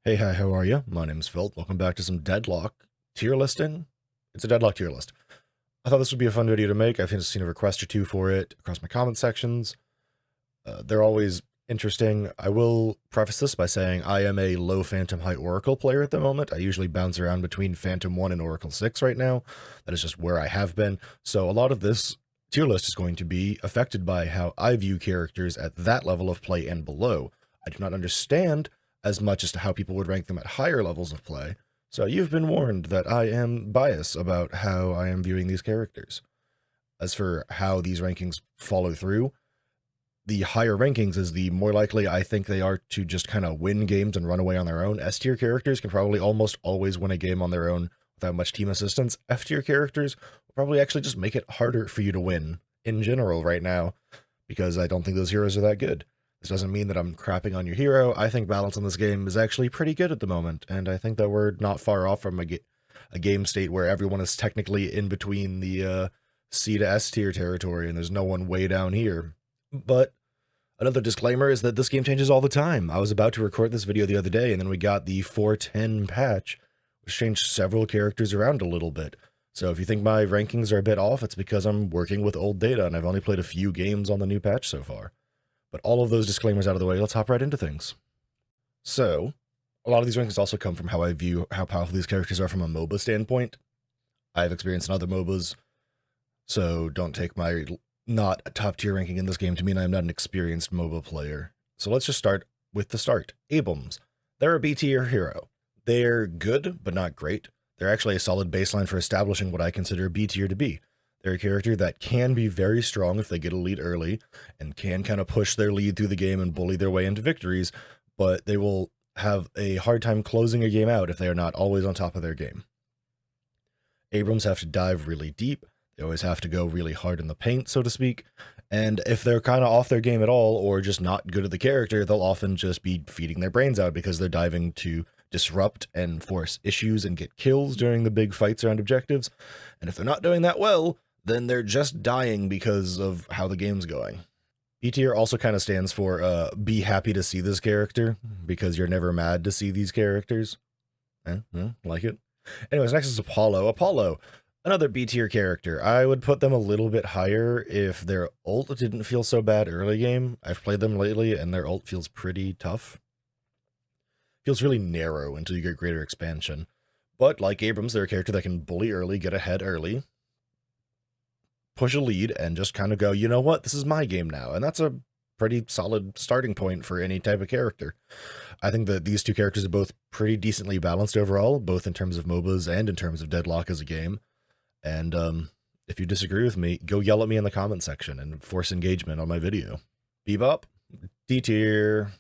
Hey, hi, how are you? My name's Phil. Welcome back to some Deadlock tier listing. It's a Deadlock tier list. I thought this would be a fun video to make. I've seen a request or two for it across my comment sections. They're always interesting. I will preface this by saying I am a low Phantom High Oracle player at the moment. I usually bounce around between Phantom 1 and Oracle 6 right now. That is just where I have been. So a lot of this tier list is going to be affected by how I view characters at that level of play and below. I do not understand as much as to how people would rank them at higher levels of play. So you've been warned that I am biased about how I am viewing these characters. As for how these rankings follow through, the higher rankings is the more likely I think they are to just kind of win games and run away on their own. S tier characters can probably almost always win a game on their own without much team assistance. F tier characters will probably actually just make it harder for you to win in general right now, because I don't think those heroes are that good. This doesn't mean that I'm crapping on your hero. I think balance in this game is actually pretty good at the moment, and I think that we're not far off from a game state where everyone is technically in between the C to S tier territory, and there's no one way down here. But another disclaimer is that this game changes all the time. I was about to record this video the other day, and then we got the 410 patch, which changed several characters around a little bit. So if you think my rankings are a bit off, it's because I'm working with old data, and I've only played a few games on the new patch so far. But all of those disclaimers out of the way, let's hop right into things. So, a lot of these rankings also come from how I view how powerful these characters are from a MOBA standpoint. I've experienced in other MOBAs, so don't take my not a top tier ranking in this game to mean I'm not an experienced MOBA player. So let's just start with the start. Abrams. They're a B tier hero. They're good, but not great. They're actually a solid baseline for establishing what I consider B tier to be. They're a character that can be very strong if they get a lead early and can kind of push their lead through the game and bully their way into victories, but they will have a hard time closing a game out if they are not always on top of their game. Abrams have to dive really deep. They always have to go really hard in the paint, so to speak. And if they're kind of off their game at all or just not good at the character, they'll often just be feeding their brains out because they're diving to disrupt and force issues and get kills during the big fights around objectives. And if they're not doing that well, then they're just dying because of how the game's going. B tier also kind of stands for be happy to see this character, because you're never mad to see these characters. Like it. Anyways, next is Apollo. Apollo, another B tier character. I would put them a little bit higher if their ult didn't feel so bad early game. I've played them lately, and their ult feels pretty tough. Feels really narrow until you get greater expansion. But like Abrams, they're a character that can bully early, get ahead early, push a lead, and just kind of go, you know what, this is my game now. And that's a pretty solid starting point for any type of character. I think that these two characters are both pretty decently balanced overall, both in terms of MOBAs and in terms of Deadlock as a game. And if you disagree with me, go yell at me in the comment section and force engagement on my video. Bebop, D tier.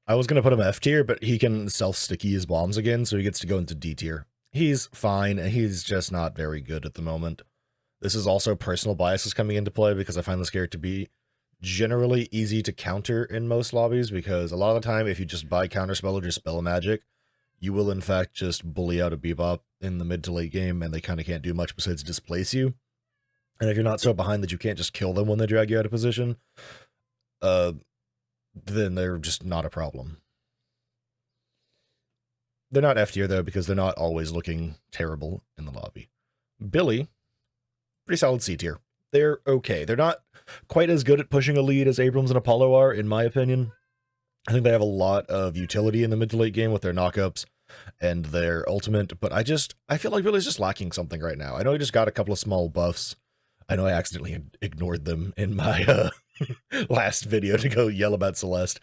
I was going to put him F tier, but he can self-sticky his bombs again, so he gets to go into D tier. He's fine, and he's just not very good at the moment. This is also personal biases coming into play, because I find this character to be generally easy to counter in most lobbies, because a lot of the time, if you just buy counterspell or just spell magic, you will in fact just bully out a Bebop in the mid to late game, and they kind of can't do much besides displace you. And if you're not so behind that you can't just kill them when they drag you out of position, then they're just not a problem. They're not F tier though, because they're not always looking terrible in the lobby. Billy, pretty solid C tier. They're okay. They're not quite as good at pushing a lead as Abrams and Apollo are, in my opinion. I think they have a lot of utility in the mid to late game with their knockups and their ultimate, but I feel like Billy's just lacking something right now. I know he just got a couple of small buffs. I know I accidentally ignored them in my last video to go yell about Celeste,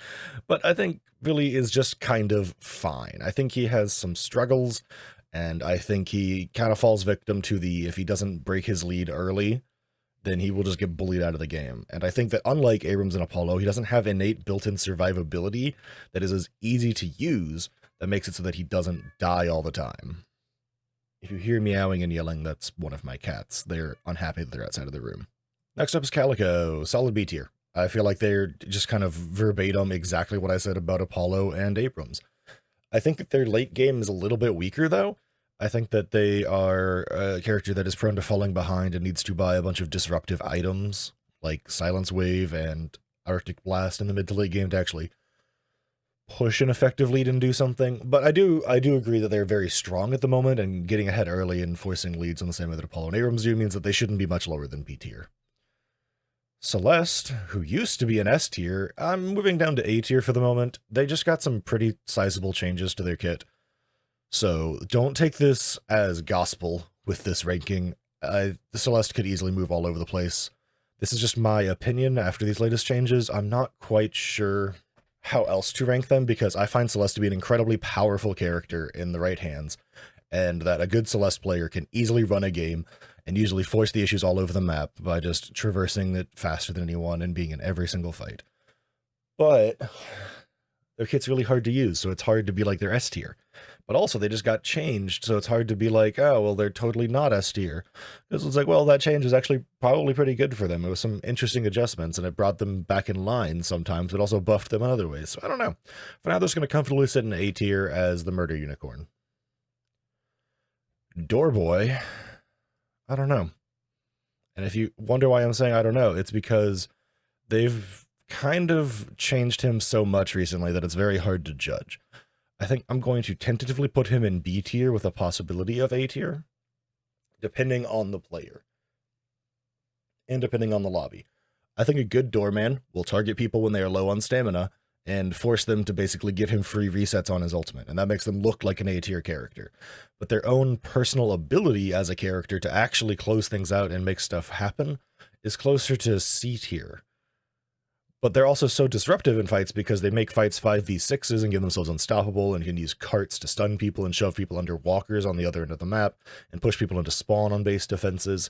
but I think Billy is just kind of fine. I think he has some struggles, and I think he kind of falls victim to the, if he doesn't break his lead early, then he will just get bullied out of the game. And I think that unlike Abrams and Apollo, he doesn't have innate built-in survivability that is as easy to use, that makes it so that he doesn't die all the time. If you hear meowing and yelling, that's one of my cats. They're unhappy that they're outside of the room. Next up is Calico, solid B tier. I feel like they're just kind of verbatim exactly what I said about Apollo and Abrams. I think that their late game is a little bit weaker, though. I think that they are a character that is prone to falling behind and needs to buy a bunch of disruptive items, like Silence Wave and Arctic Blast in the mid to late game to actually push an effective lead and do something. But I do agree that they're very strong at the moment, and getting ahead early and forcing leads in the same way that Apollo and Abrams do means that they shouldn't be much lower than B tier. Celeste, who used to be an S tier, I'm moving down to A tier for the moment. They just got some pretty sizable changes to their kit. So don't take this as gospel with this ranking. The Celeste could easily move all over the place. This is just my opinion after these latest changes. I'm not quite sure how else to rank them, because I find Celeste to be an incredibly powerful character in the right hands, and that a good Celeste player can easily run a game and usually force the issues all over the map by just traversing it faster than anyone and being in every single fight. But their kit's really hard to use, so it's hard to be like they're S tier. But also, they just got changed, so it's hard to be like, oh, well, they're totally not S tier. Because it's like, well, that change was actually probably pretty good for them. It was some interesting adjustments, and it brought them back in line sometimes, but also buffed them in other ways. So I don't know. For now, they're just going to comfortably sit in A tier as the Murder Unicorn. Doorboy, I don't know. And if you wonder why I'm saying I don't know, it's because they've kind of changed him so much recently that it's very hard to judge. I think I'm going to tentatively put him in B tier with a possibility of A tier, depending on the player and depending on the lobby. I think a good doorman will target people when they are low on stamina and force them to basically give him free resets on his ultimate, and that makes them look like an A tier character. But their own personal ability as a character to actually close things out and make stuff happen is closer to C tier. But they're also so disruptive in fights because they make fights 5v6s and give themselves unstoppable, and can use carts to stun people and shove people under walkers on the other end of the map and push people into spawn on base defenses.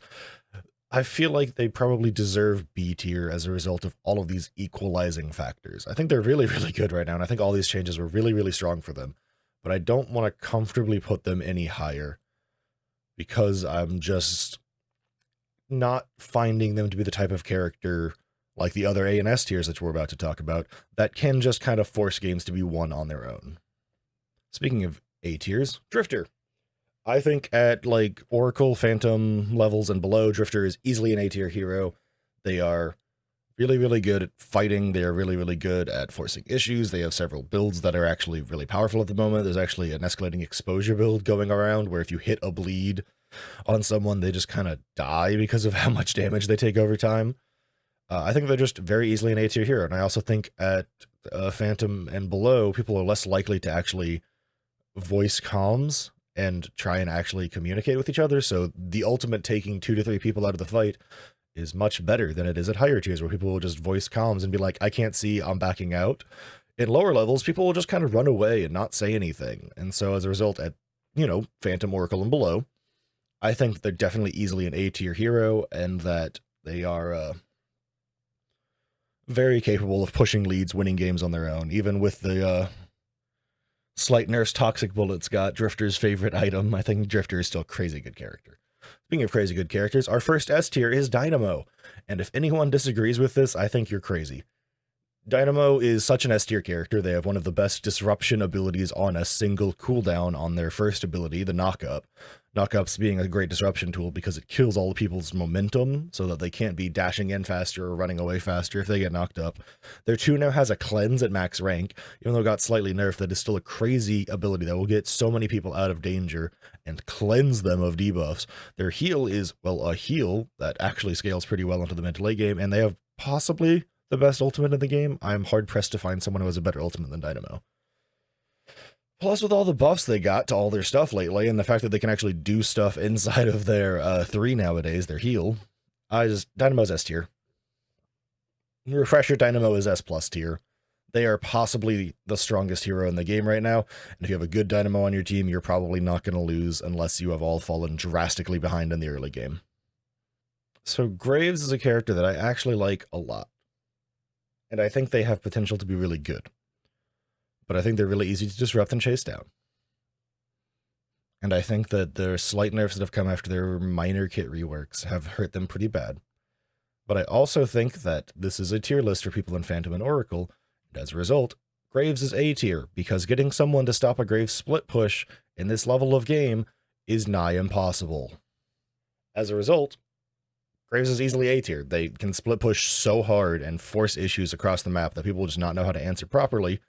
I feel like they probably deserve B tier as a result of all of these equalizing factors. I think they're really, really good right now, and I think all these changes were really, really strong for them. But I don't want to comfortably put them any higher because I'm just not finding them to be the type of character like the other A and S tiers that we're about to talk about, that can just kind of force games to be won on their own. Speaking of A tiers, Drifter. I think at like Oracle, Phantom levels and below, Drifter is easily an A tier hero. They are really, really good at fighting. They are really, really good at forcing issues. They have several builds that are actually really powerful at the moment. There's actually an escalating exposure build going around where if you hit a bleed on someone, they just kind of die because of how much damage they take over time. I think they're just very easily an A tier hero, and I also think at Phantom and below, people are less likely to actually voice comms and try and actually communicate with each other, so the ultimate taking 2 to 3 people out of the fight is much better than it is at higher tiers, where people will just voice comms and be like, I can't see, I'm backing out. In lower levels, people will just kind of run away and not say anything, and so as a result at, Phantom, Oracle, and below, I think they're definitely easily an A tier hero, and that they are, very capable of pushing leads, winning games on their own, even with the slight nerfs Toxic Bullet's got, Drifter's favorite item. I think Drifter is still a crazy good character. Speaking of crazy good characters, our first S tier is Dynamo, and if anyone disagrees with this, I think you're crazy. Dynamo is such an S tier character. They have one of the best disruption abilities on a single cooldown on their first ability, the Knock-Up. Knock-Ups being a great disruption tool because it kills all the people's momentum so that they can't be dashing in faster or running away faster if they get knocked up. Their 2 now has a Cleanse at max rank, even though it got slightly nerfed. That is still a crazy ability that will get so many people out of danger and cleanse them of debuffs. Their heal is, well, a heal that actually scales pretty well into the mid to late game, and they have possibly the best ultimate in the game. I'm hard-pressed to find someone who has a better ultimate than Dynamo. Plus, with all the buffs they got to all their stuff lately, and the fact that they can actually do stuff inside of their 3 nowadays, their heal, Dynamo's S tier. Refresher, Dynamo is S plus tier. They are possibly the strongest hero in the game right now, and if you have a good Dynamo on your team, you're probably not going to lose unless you have all fallen drastically behind in the early game. So Graves is a character that I actually like a lot, and I think they have potential to be really good. But I think they're really easy to disrupt and chase down. And I think that their slight nerfs that have come after their minor kit reworks have hurt them pretty bad. But I also think that this is a tier list for people in Phantom and Oracle, and as a result, Graves is A tier, because getting someone to stop a Graves split push in this level of game is nigh impossible. As a result, Graves is easily A tier. They can split push so hard and force issues across the map that people will just not know how to answer properly,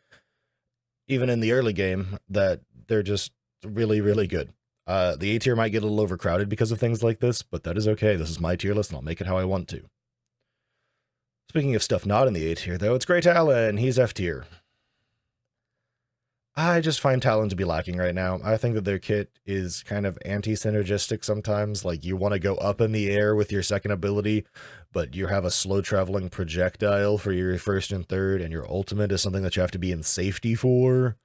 even in the early game, that they're just really, really good. The A tier might get a little overcrowded because of things like this, but that is okay. This is my tier list, and I'll make it how I want to. Speaking of stuff not in the A tier, though, it's Grey Talon. He's F tier. I just find Talon to be lacking right now. I think that their kit is kind of anti-synergistic sometimes. Like, you want to go up in the air with your second ability, but you have a slow-traveling projectile for your first and third, and your ultimate is something that you have to be in safety for.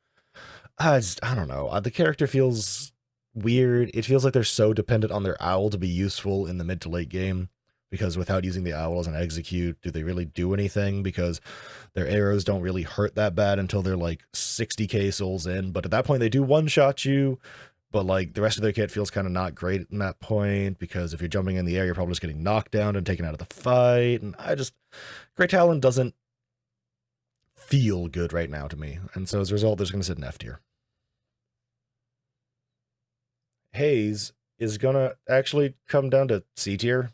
I don't know. The character feels weird. It feels like they're so dependent on their owl to be useful in the mid to late game, because without using the owl as an execute, do they really do anything? Because their arrows don't really hurt that bad until they're like 60k souls in, but at that point they do one-shot you, but like the rest of their kit feels kind of not great in that point, because if you're jumping in the air, you're probably just getting knocked down and taken out of the fight, and Grey Talon doesn't feel good right now to me, and so as a result, they're just going to sit in F tier. Haze is gonna actually come down to C tier.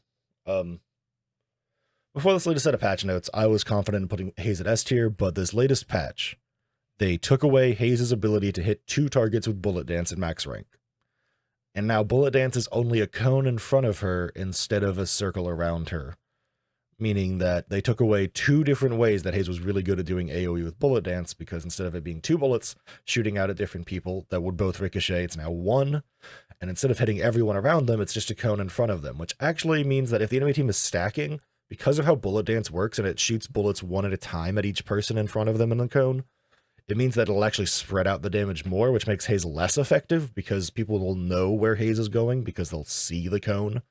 Before this latest set of patch notes, I was confident in putting Haze at S tier, but this latest patch, they took away Haze's ability to hit 2 targets with Bullet Dance at max rank. And now Bullet Dance is only a cone in front of her instead of a circle around her. Meaning that they took away 2 different ways that Haze was really good at doing AoE with Bullet Dance, because instead of it being 2 bullets shooting out at different people that would both ricochet, it's now 1. And instead of hitting everyone around them, it's just a cone in front of them, which actually means that if the enemy team is stacking, because of how Bullet Dance works and it shoots bullets one at a time at each person in front of them in the cone, it means that it'll actually spread out the damage more, which makes Haze less effective, because people will know where Haze is going because they'll see the cone.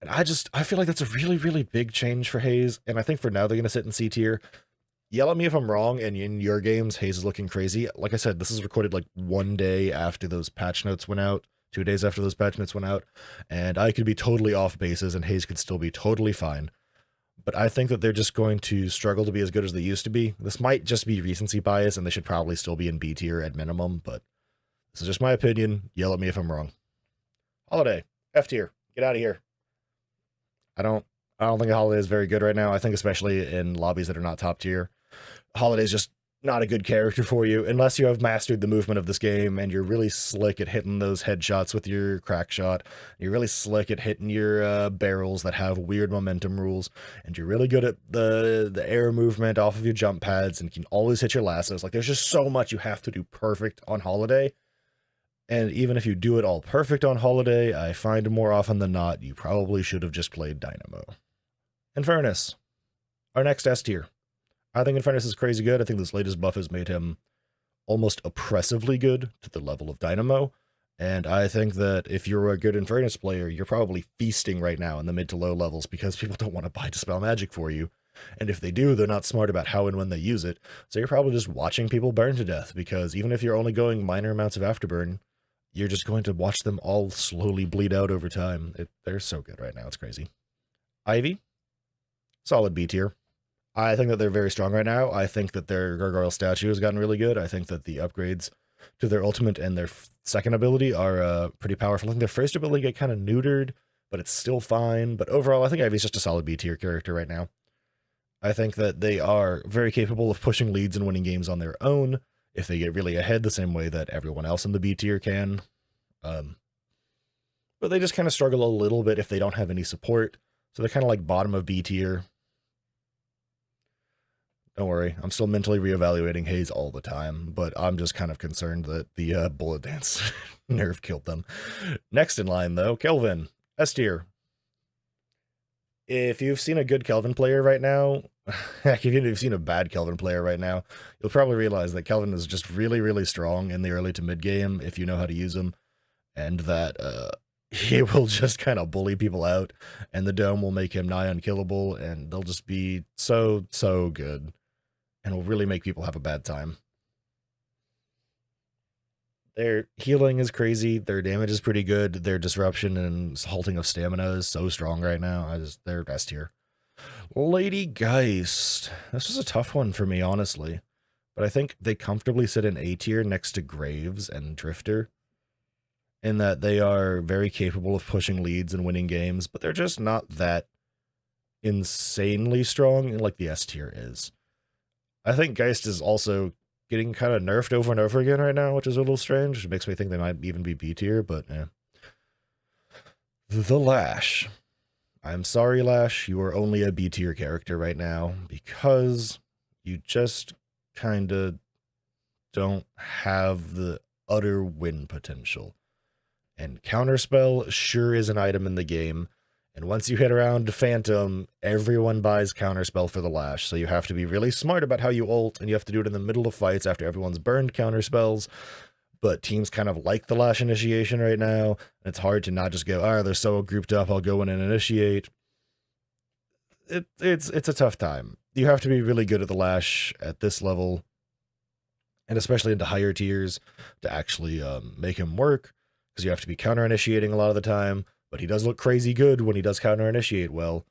And I feel like that's a really, really big change for Haze, and I think for now they're going to sit in C tier. Yell at me if I'm wrong, and in your games, Haze is looking crazy. Like I said, this is recorded like 1 day after those patch notes went out, 2 days after those patch notes went out, and I could be totally off bases, and Haze could still be totally fine. But I think that they're just going to struggle to be as good as they used to be. This might just be recency bias, and they should probably still be in B tier at minimum, but this is just my opinion. Yell at me if I'm wrong. Holiday, F tier. Get out of here. I don't think a Holiday is very good right now. I think especially in lobbies that are not top tier, Holiday's just not a good character for you unless you have mastered the movement of this game and you're really slick at hitting those headshots with your crack shot. You're really slick at hitting your barrels that have weird momentum rules, and you're really good at the air movement off of your jump pads and can always hit your lassos. Like, there's just so much you have to do perfect on Holiday. And even if you do it all perfect on Holiday, I find more often than not, you probably should have just played Dynamo. Infernus, our next S tier. I think Infernus is crazy good. I think this latest buff has made him almost oppressively good to the level of Dynamo. And I think that if you're a good Infernus player, you're probably feasting right now in the mid to low levels because people don't want to buy Dispel Magic for you. And if they do, they're not smart about how and when they use it. So you're probably just watching people burn to death, because even if you're only going minor amounts of afterburn, you're just going to watch them all slowly bleed out over time. They're so good right now. It's crazy. Ivy, solid B tier. I think that they're very strong right now. I think that their Gargoyle statue has gotten really good. I think that the upgrades to their ultimate and their second ability are pretty powerful. I think their first ability get kind of neutered, but it's still fine. But overall, I think Ivy's just a solid B tier character right now. I think that they are very capable of pushing leads and winning games on their own if they get really ahead, the same way that everyone else in the B tier can. But they just kind of struggle a little bit if they don't have any support. So they're kind of like bottom of B tier. Don't worry, I'm still mentally reevaluating Haze all the time, but I'm just kind of concerned that the Bullet Dance nerf killed them. Next in line, though, Kelvin, S tier. If you've seen a good Kelvin player right now, heck, even if you've seen a bad Kelvin player right now, you'll probably realize that Kelvin is just really, really strong in the early to mid game if you know how to use him, and that he will just kind of bully people out, and the dome will make him nigh unkillable, and they'll just be so, so good, and will really make people have a bad time. Their healing is crazy, their damage is pretty good, their disruption and halting of stamina is so strong right now. They're best here. Lady Geist. This was a tough one for me, honestly, but I think they comfortably sit in A tier next to Graves and Drifter, in that they are very capable of pushing leads and winning games, but they're just not that insanely strong like the S tier is. I think Geist is also getting kind of nerfed over and over again right now, which is a little strange. Which makes me think they might even be B tier, but yeah. The Lash. I'm sorry, Lash, you are only a B tier character right now because you just kind of don't have the utter win potential. And Counterspell sure is an item in the game, and once you hit around Phantom, everyone buys Counterspell for the Lash, so you have to be really smart about how you ult, and you have to do it in the middle of fights after everyone's burned Counterspells, but teams kind of like the Lash initiation right now, and it's hard to not just go, they're so grouped up, I'll go in and initiate. It's a tough time. You have to be really good at the Lash at this level, and especially into higher tiers, to actually make him work, because you have to be counter-initiating a lot of the time, but he does look crazy good when he does counter-initiate well,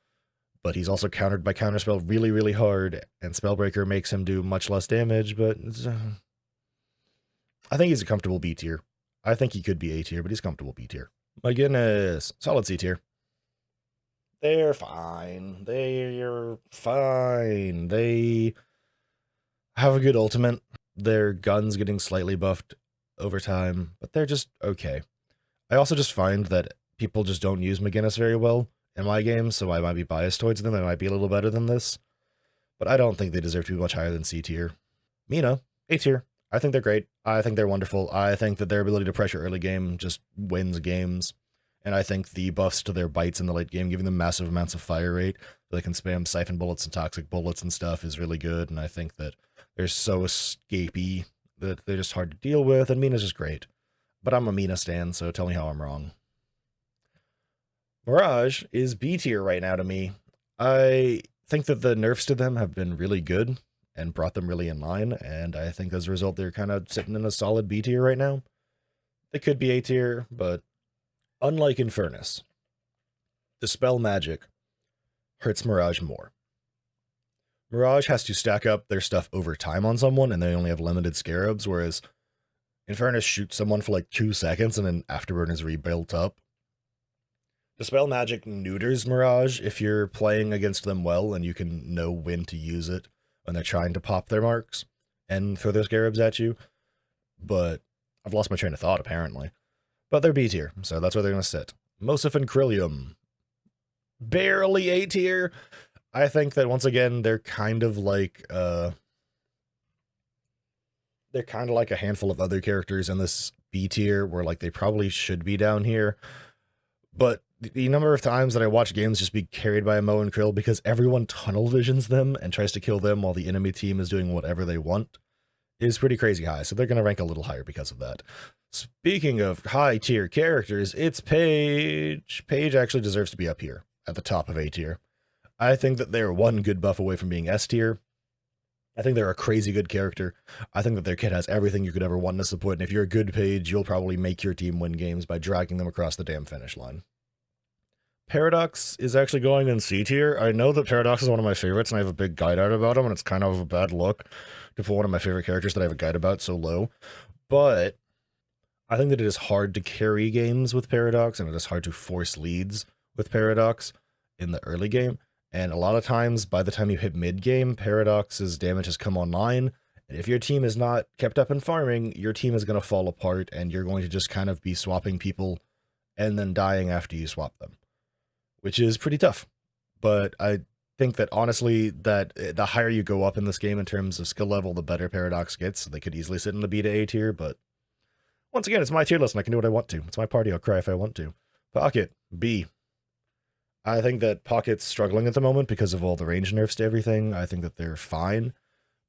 but he's also countered by Counterspell really, really hard, and Spellbreaker makes him do much less damage, but I think he's a comfortable B tier. I think he could be A tier, but he's comfortable B tier. My goodness, solid C tier. They're fine. They're fine. They have a good ultimate. Their gun's getting slightly buffed over time, but they're just okay. I also just find that people just don't use McGinnis very well in my games, so I might be biased towards them. They might be a little better than this, but I don't think they deserve to be much higher than C tier. Mina, A tier. I think they're great. I think they're wonderful. I think that their ability to pressure early game just wins games. And I think the buffs to their bites in the late game, giving them massive amounts of fire rate, so they can spam siphon bullets and toxic bullets and stuff, is really good. And I think that they're so escapey that they're just hard to deal with, and Mina's just great. But I'm a Mina stan, so tell me how I'm wrong. Mirage is B tier right now to me. I think that the nerfs to them have been really good and brought them really in line, and I think as a result they're kind of sitting in a solid B tier right now. They could be A tier, but unlike Infernus, Dispel Magic hurts Mirage more. Mirage has to stack up their stuff over time on someone, and they only have limited scarabs, whereas Infernus shoots someone for like 2 seconds, and then Afterburn is rebuilt up. Dispel Magic neuters Mirage if you're playing against them well, and you can know when to use it when they're trying to pop their marks and throw their scarabs at you. But I've lost my train of thought, apparently. But they're B tier, so that's where they're going to sit. Mosif and Krillium. Barely A tier. I think that, once again, they're kind of like a handful of other characters in this B tier, where like they probably should be down here. But the number of times that I watch games just be carried by a Mo and Krill because everyone tunnel visions them and tries to kill them while the enemy team is doing whatever they want is pretty crazy high, so they're going to rank a little higher because of that. Speaking of high-tier characters, it's Paige. Paige actually deserves to be up here, at the top of A tier. I think that they're one good buff away from being S tier. I think they're a crazy good character. I think that their kit has everything you could ever want in a support, and if you're a good Paige, you'll probably make your team win games by dragging them across the damn finish line. Paradox is actually going in C tier. I know that Paradox is one of my favorites, and I have a big guide out about him, and it's kind of a bad look to put one of my favorite characters that I have a guide about so low. But I think that it is hard to carry games with Paradox, and it is hard to force leads with Paradox in the early game. And a lot of times, by the time you hit mid-game, Paradox's damage has come online, and if your team is not kept up in farming, your team is going to fall apart, and you're going to just kind of be swapping people and then dying after you swap them, which is pretty tough. But I think that, honestly, that the higher you go up in this game in terms of skill level, the better Paradox gets. So they could easily sit in the B to A tier, but once again, it's my tier list, and I can do what I want to. It's my party, I'll cry if I want to. Pocket, B. I think that Pocket's struggling at the moment because of all the range nerfs to everything. I think that they're fine,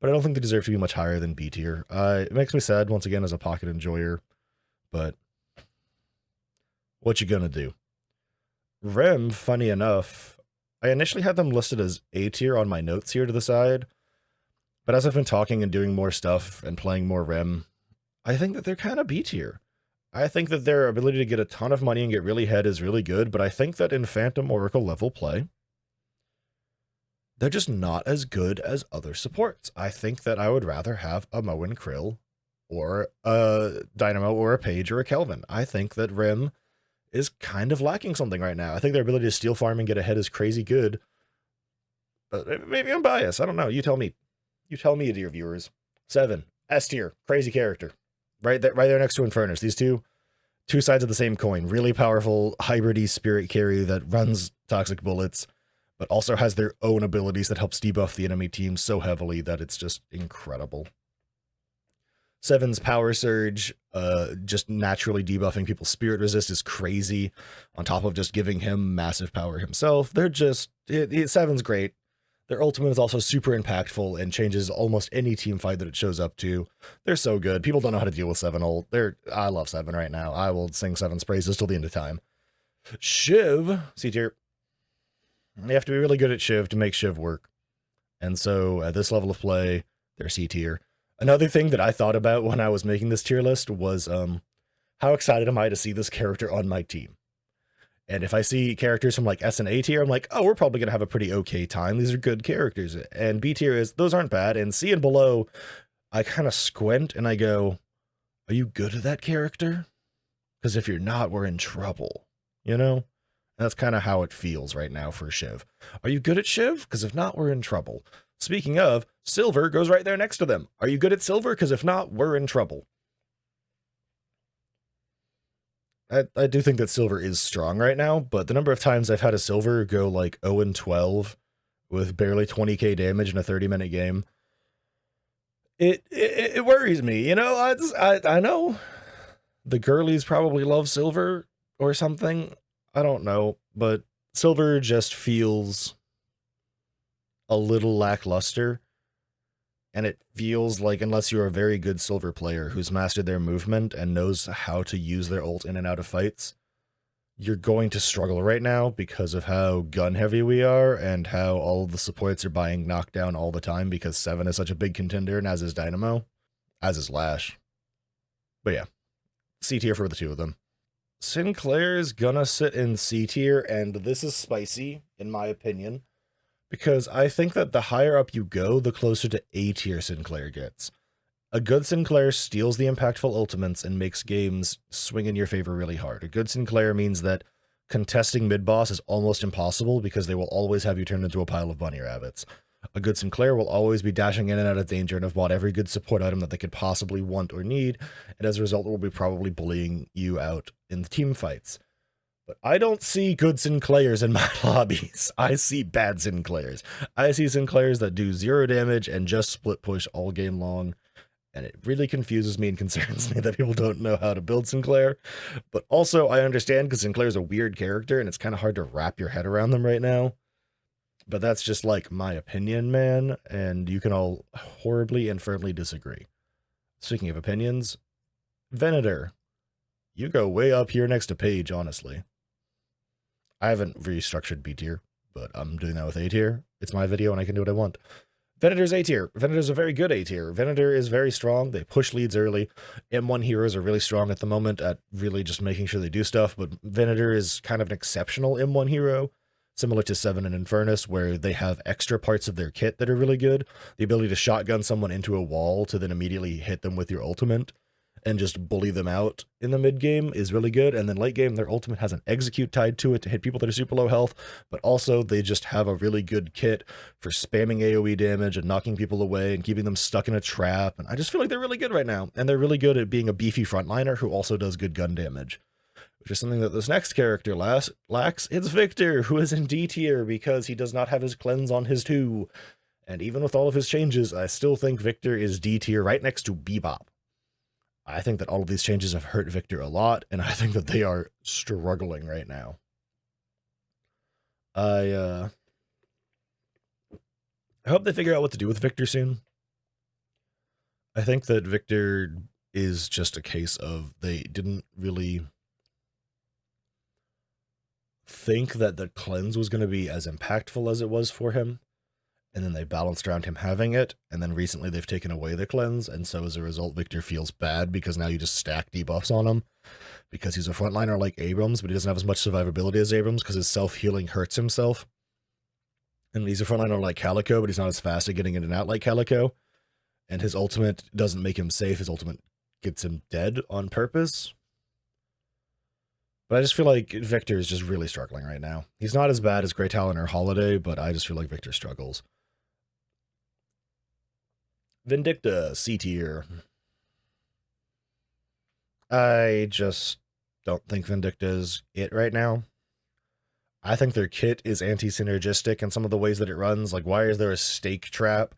but I don't think they deserve to be much higher than B tier. It makes me sad, once again, as a Pocket enjoyer, but what you gonna do? Rem, funny enough, I initially had them listed as A tier on my notes here to the side, but as I've been talking and doing more stuff and playing more Rem, I think that they're kind of B tier. I think that their ability to get a ton of money and get really ahead is really good, but I think that in Phantom Oracle level play, they're just not as good as other supports. I think that I would rather have a Mo and Krill, or a Dynamo, or a Paige, or a Kelvin. I think that Rem is kind of lacking something right now. I think their ability to steal farm and get ahead is crazy good, but maybe I'm biased. I don't know. You tell me. You tell me, dear viewers. 7. S tier, crazy character. Right there next to Infernus. These two sides of the same coin. Really powerful, hybridy spirit carry that runs toxic bullets, but also has their own abilities that helps debuff the enemy team so heavily that it's just incredible. Seven's power surge, just naturally debuffing people's spirit resist is crazy, on top of just giving him massive power himself. They're just, Seven's great. Their ultimate is also super impactful and changes almost any team fight that it shows up to. They're so good. People don't know how to deal with 7 ult. I love 7 right now. I will sing 7's praises till the end of time. Shiv, C tier. You have to be really good at Shiv to make Shiv work. And so at this level of play, they're C tier. Another thing that I thought about when I was making this tier list was how excited am I to see this character on my team? And if I see characters from like S and A tier, I'm like, oh, we're probably going to have a pretty okay time. These are good characters. And B tier is, those aren't bad. And C and below, I kind of squint and I go, are you good at that character? Because if you're not, we're in trouble, you know? And that's kind of how it feels right now for Shiv. Are you good at Shiv? Because if not, we're in trouble. Speaking of, Silver goes right there next to them. Are you good at Silver? Because if not, we're in trouble. I do think that Silver is strong right now, but the number of times I've had a Silver go like 0-12 with barely 20k damage in a 30-minute game, it worries me. You know, I know the girlies probably love Silver or something. I don't know, but Silver just feels a little lackluster. And it feels like, unless you're a very good Silver player who's mastered their movement and knows how to use their ult in and out of fights, you're going to struggle right now because of how gun heavy we are and how all of the supports are buying knockdown all the time because 7 is such a big contender, and as is Dynamo, as is Lash. But yeah, C tier for the two of them. Sinclair's gonna sit in C tier, and this is spicy, in my opinion, because I think that the higher up you go, the closer to A tier Sinclair gets. A good Sinclair steals the impactful ultimates and makes games swing in your favor really hard. A good Sinclair means that contesting mid-boss is almost impossible because they will always have you turned into a pile of bunny rabbits. A good Sinclair will always be dashing in and out of danger and have bought every good support item that they could possibly want or need, and as a result, will be probably bullying you out in the team fights. But I don't see good Sinclairs in my lobbies. I see bad Sinclairs. I see Sinclairs that do 0 damage and just split push all game long. And it really confuses me and concerns me that people don't know how to build Sinclair. But also, I understand because Sinclair's a weird character and it's kind of hard to wrap your head around them right now. But that's just like my opinion, man. And you can all horribly and firmly disagree. Speaking of opinions, Venator, you go way up here next to Paige, honestly. I haven't restructured B tier, but I'm doing that with A tier. It's my video and I can do what I want. Venator's A tier. Venator's a very good A tier. Venator is very strong. They push leads early. M1 heroes are really strong at the moment at really just making sure they do stuff, but Venator is kind of an exceptional M1 hero, similar to 7 and Infernus, where they have extra parts of their kit that are really good. The ability to shotgun someone into a wall to then immediately hit them with your ultimate and just bully them out in the mid game is really good. And then late game, their ultimate has an execute tied to it to hit people that are super low health, but also they just have a really good kit for spamming AoE damage and knocking people away and keeping them stuck in a trap. And I just feel like they're really good right now. And they're really good at being a beefy frontliner who also does good gun damage, which is something that this next character lacks. It's Victor, who is in D tier because he does not have his cleanse on his 2. And even with all of his changes, I still think Victor is D tier right next to Bebop. I think that all of these changes have hurt Victor a lot, and I think that they are struggling right now. I hope they figure out what to do with Victor soon. I think that Victor is just a case of they didn't really think that the cleanse was going to be as impactful as it was for him. And then they balanced around him having it, and then recently they've taken away the cleanse, and so as a result, Victor feels bad because now you just stack debuffs on him because he's a frontliner like Abrams, but he doesn't have as much survivability as Abrams because his self-healing hurts himself. And he's a frontliner like Calico, but he's not as fast at getting in and out like Calico, and his ultimate doesn't make him safe. His ultimate gets him dead on purpose. But I just feel like Victor is just really struggling right now. He's not as bad as Grey Talon or Holiday, but I just feel like Victor struggles. Vindicta, C tier. I just don't think Vindicta is it right now. I think their kit is anti-synergistic in some of the ways that it runs. Like, why is there a stake trap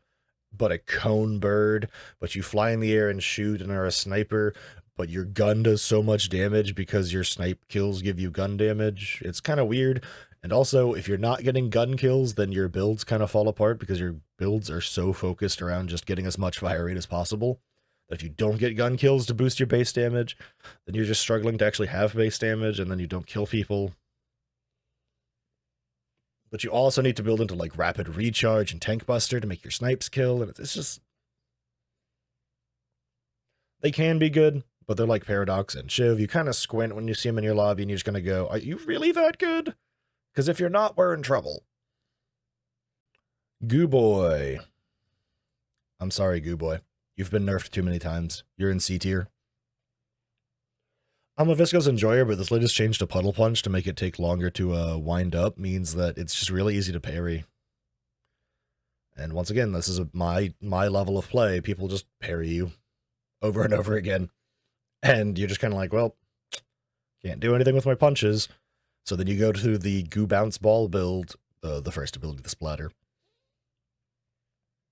but a cone bird, but you fly in the air and shoot and are a sniper, but your gun does so much damage because your snipe kills give you gun damage? It's kind of weird. And also, if you're not getting gun kills, then your builds kind of fall apart because your builds are so focused around just getting as much fire rate as possible. That if you don't get gun kills to boost your base damage, then you're just struggling to actually have base damage, and then you don't kill people. But you also need to build into like rapid recharge and tank buster to make your snipes kill, and it's just, they can be good, but they're like Paradox and Shiv. You kind of squint when you see them in your lobby, and you're just gonna go, "Are you really that good?" Because if you're not, we're in trouble. Goo Boy. I'm sorry, Goo Boy. You've been nerfed too many times. You're in C tier. I'm a viscous enjoyer, but this latest change to Puddle Punch to make it take longer to wind up means that it's just really easy to parry. And once again, this is my level of play. People just parry you over and over again. And you're just kind of like, well, can't do anything with my punches. So then you go to the Goo Bounce Ball build, the first ability, the Splatter.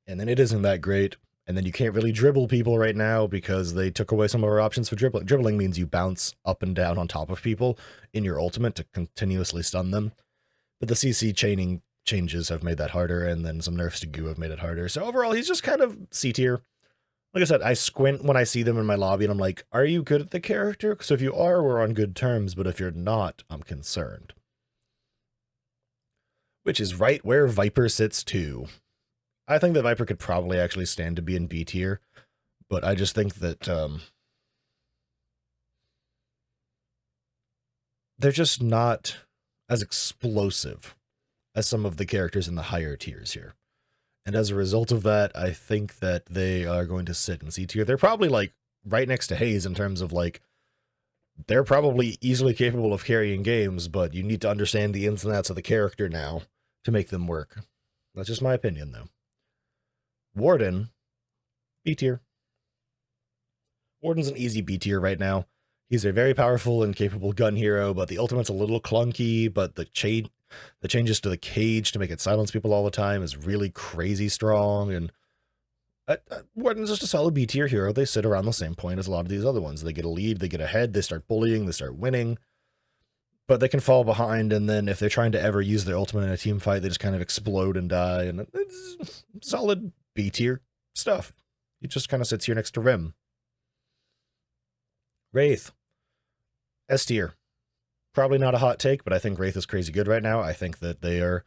And then it isn't that great. And then you can't really dribble people right now because they took away some of our options for dribbling. Dribbling means you bounce up and down on top of people in your ultimate to continuously stun them. But the CC chaining changes have made that harder, and then some nerfs to Goo have made it harder. So overall, he's just kind of C tier. Like I said, I squint when I see them in my lobby, and I'm like, are you good at the character? Because if you are, we're on good terms, but if you're not, I'm concerned. Which is right where Viper sits too. I think that Viper could probably actually stand to be in B tier, but I just think that they're just not as explosive as some of the characters in the higher tiers here. And as a result of that, I think that they are going to sit in C tier. They're probably like right next to Haze in terms of like, they're probably easily capable of carrying games, but you need to understand the ins and outs of the character now to make them work. That's just my opinion, though. Warden, B tier. Warden's an easy B tier right now. He's a very powerful and capable gun hero, but the ultimate's a little clunky, but the changes to the cage to make it silence people all the time is really crazy strong, and Warden's just a solid B tier hero. They sit around the same point as a lot of these other ones. They get a lead, they get ahead, they start bullying, they start winning, but they can fall behind, and then if they're trying to ever use their ultimate in a team fight, they just kind of explode and die, and it's solid B tier stuff. He just kind of sits here next to Rim. Wraith, S tier. Probably not a hot take, but I think Wraith is crazy good right now. I think that they are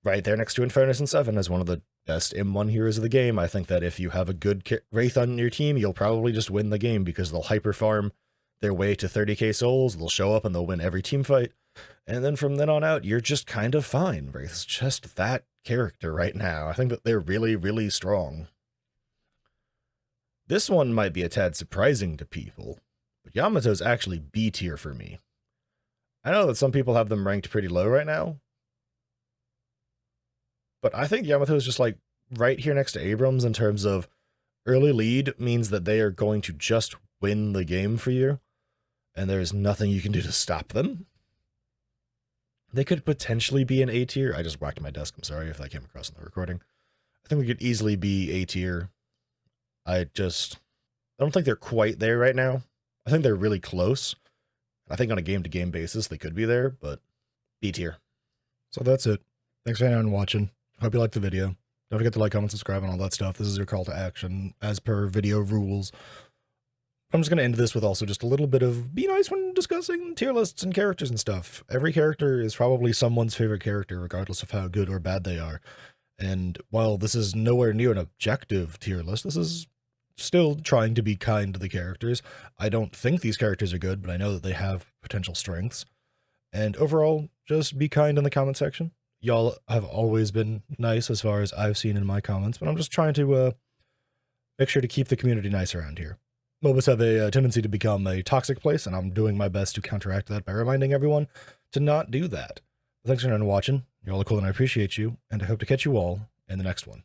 right there next to Infernus and Seven as one of the best M1 heroes of the game. I think that if you have a good Wraith on your team, you'll probably just win the game because they'll hyper farm their way to 30k souls. They'll show up and they'll win every team fight. And then from then on out, you're just kind of fine. Wraith's just that character right now. I think that they're really, really strong. This one might be a tad surprising to people, but Yamato's actually B tier for me. I know that some people have them ranked pretty low right now, but I think Yamato is just like right here next to Abrams in terms of early lead means that they are going to just win the game for you, and there's nothing you can do to stop them. They could potentially be an A tier. I just whacked my desk. I'm sorry if that came across in the recording. I think we could easily be A tier. I don't think they're quite there right now. I think they're really close. I think on a game-to-game basis, they could be there, but B tier. So that's it. Thanks for hanging out and watching. Hope you liked the video. Don't forget to like, comment, subscribe, and all that stuff. This is your call to action as per video rules. I'm just going to end this with also just a little bit of be nice when discussing tier lists and characters and stuff. Every character is probably someone's favorite character, regardless of how good or bad they are. And while this is nowhere near an objective tier list, this is still trying to be kind to the characters. I don't think these characters are good, but I know that they have potential strengths. And overall, just be kind in the comment section. Y'all have always been nice as far as I've seen in my comments, but I'm just trying to make sure to keep the community nice around here. MOBAs have a tendency to become a toxic place, and I'm doing my best to counteract that by reminding everyone to not do that. Thanks for watching. You're all cool, and I appreciate you, and I hope to catch you all in the next one.